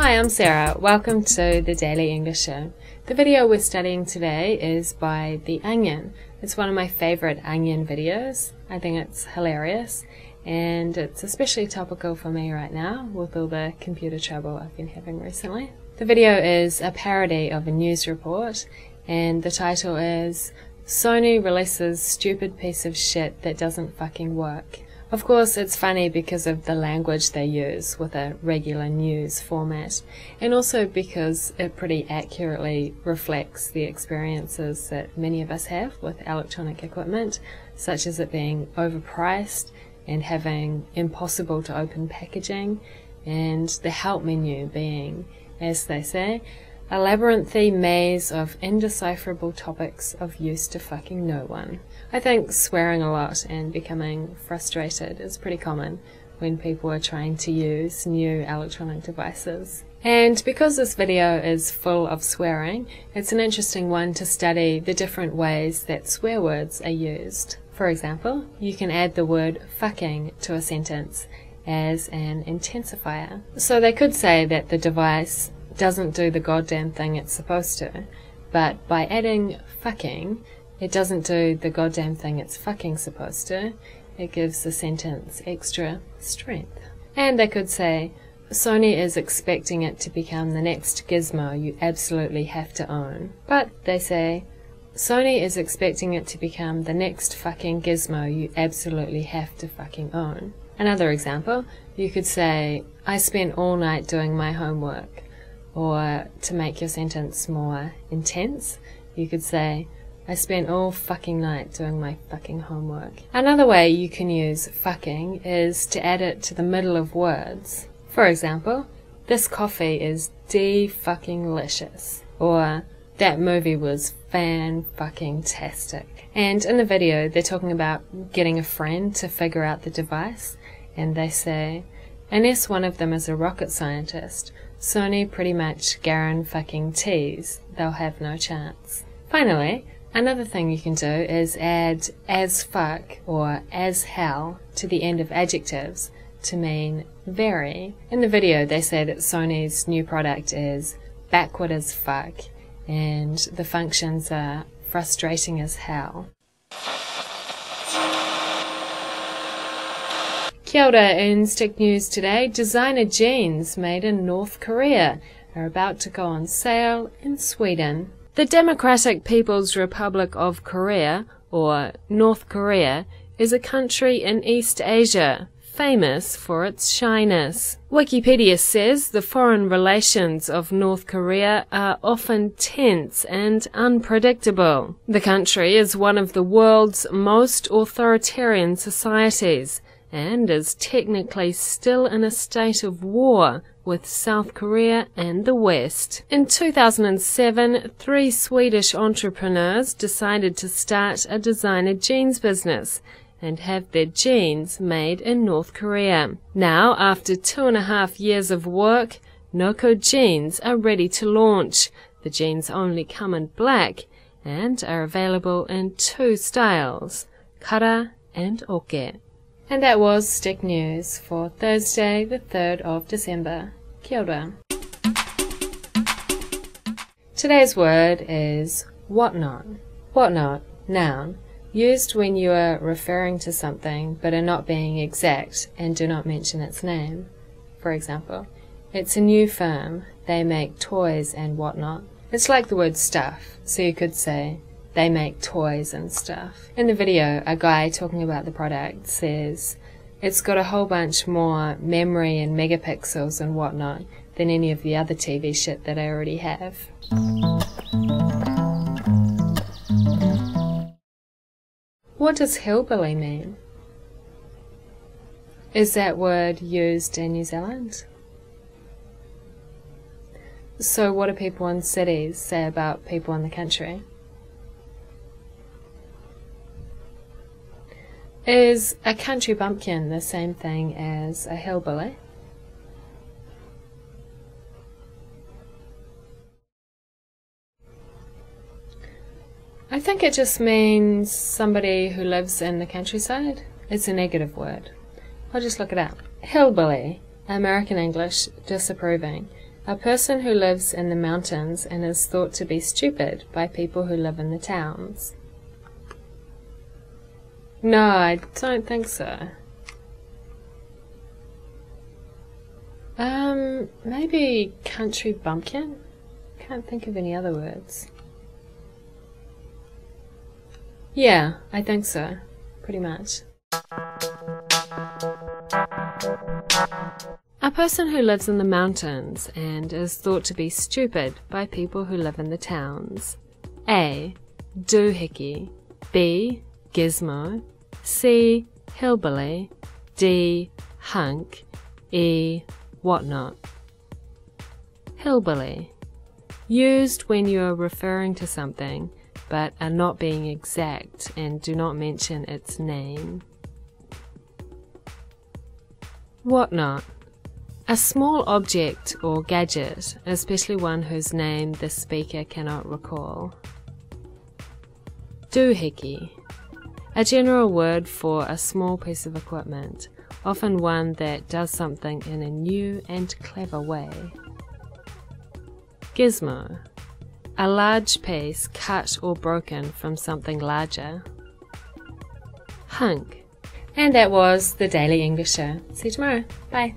Hi, I'm Sarah. Welcome to the Daily English Show. The video we're studying today is by The Onion. It's one of my favorite Onion videos. I think it's hilarious, and it's especially topical for me right now with all the computer trouble I've been having recently. The video is a parody of a news report, and the title is Sony releases stupid piece of shit that doesn't fucking work. Of course, it's funny because of the language they use with a regular news format, and also because it pretty accurately reflects the experiences that many of us have with electronic equipment, such as it being overpriced and having impossible to open packaging, and the help menu being, as they say, a labyrinthy maze of indecipherable topics of use to fucking no one. I think swearing a lot and becoming frustrated is pretty common when people are trying to use new electronic devices. And because this video is full of swearing, it's an interesting one to study the different ways that swear words are used. For example, you can add the word fucking to a sentence as an intensifier. So they could say that the device doesn't do the goddamn thing it's supposed to, but by adding fucking, it doesn't do the goddamn thing it's fucking supposed to. It gives the sentence extra strength. And they could say, Sony is expecting it to become the next gizmo you absolutely have to own. But they say, Sony is expecting it to become the next fucking gizmo you absolutely have to fucking own. Another example, you could say, I spent all night doing my homework. Or to make your sentence more intense, you could say, I spent all fucking night doing my fucking homework. Another way you can use fucking is to add it to the middle of words. For example, this coffee is de-fucking-licious. Or, that movie was fan-fucking-tastic. And in the video, they're talking about getting a friend to figure out the device, and they say, unless one of them is a rocket scientist, Sony pretty much guarantees they'll have no chance. Finally, another thing you can do is add as fuck or as hell to the end of adjectives to mean very. In the video they say that Sony's new product is backward as fuck and the functions are frustrating as hell. Kia ora, in Stick News today, designer jeans made in North Korea are about to go on sale in Sweden. The Democratic People's Republic of Korea, or North Korea, is a country in East Asia, famous for its shyness. Wikipedia says the foreign relations of North Korea are often tense and unpredictable. The country is one of the world's most authoritarian societies, and is technically still in a state of war with South Korea and the West. In 2007, 3 Swedish entrepreneurs decided to start a designer jeans business and have their jeans made in North Korea. Now, after 2.5 years of work, Noko jeans are ready to launch. The jeans only come in black and are available in 2 styles, kara and oke. And that was Stick News for Thursday, the 3rd of December. Kia ora. Today's word is whatnot. Whatnot, noun, used when you are referring to something but are not being exact and do not mention its name. For example, it's a new firm. They make toys and whatnot. It's like the word stuff, so you could say, they make toys and stuff. In the video, a guy talking about the product says, it's got a whole bunch more memory and megapixels and whatnot than any of the other TV shit that I already have. What does hillbilly mean? Is that word used in New Zealand? So what do people in cities say about people in the country? Is a country bumpkin the same thing as a hillbilly? I think it just means somebody who lives in the countryside. It's a negative word. I'll just look it up. Hillbilly, American English, disapproving. A person who lives in the mountains and is thought to be stupid by people who live in the towns. No, I don't think so. Maybe country bumpkin? Can't think of any other words. Yeah, I think so. Pretty much. A person who lives in the mountains and is thought to be stupid by people who live in the towns. A. Doohickey. B. Gizmo. C. Hillbilly. D. Hunk. E. Whatnot. Hillbilly. Used when you are referring to something but are not being exact and do not mention its name. Whatnot. A small object or gadget, especially one whose name the speaker cannot recall. Doohickey. A general word for a small piece of equipment, often one that does something in a new and clever way. Gizmo. A large piece cut or broken from something larger. Hunk. And that was the Daily English Show. See you tomorrow. Bye.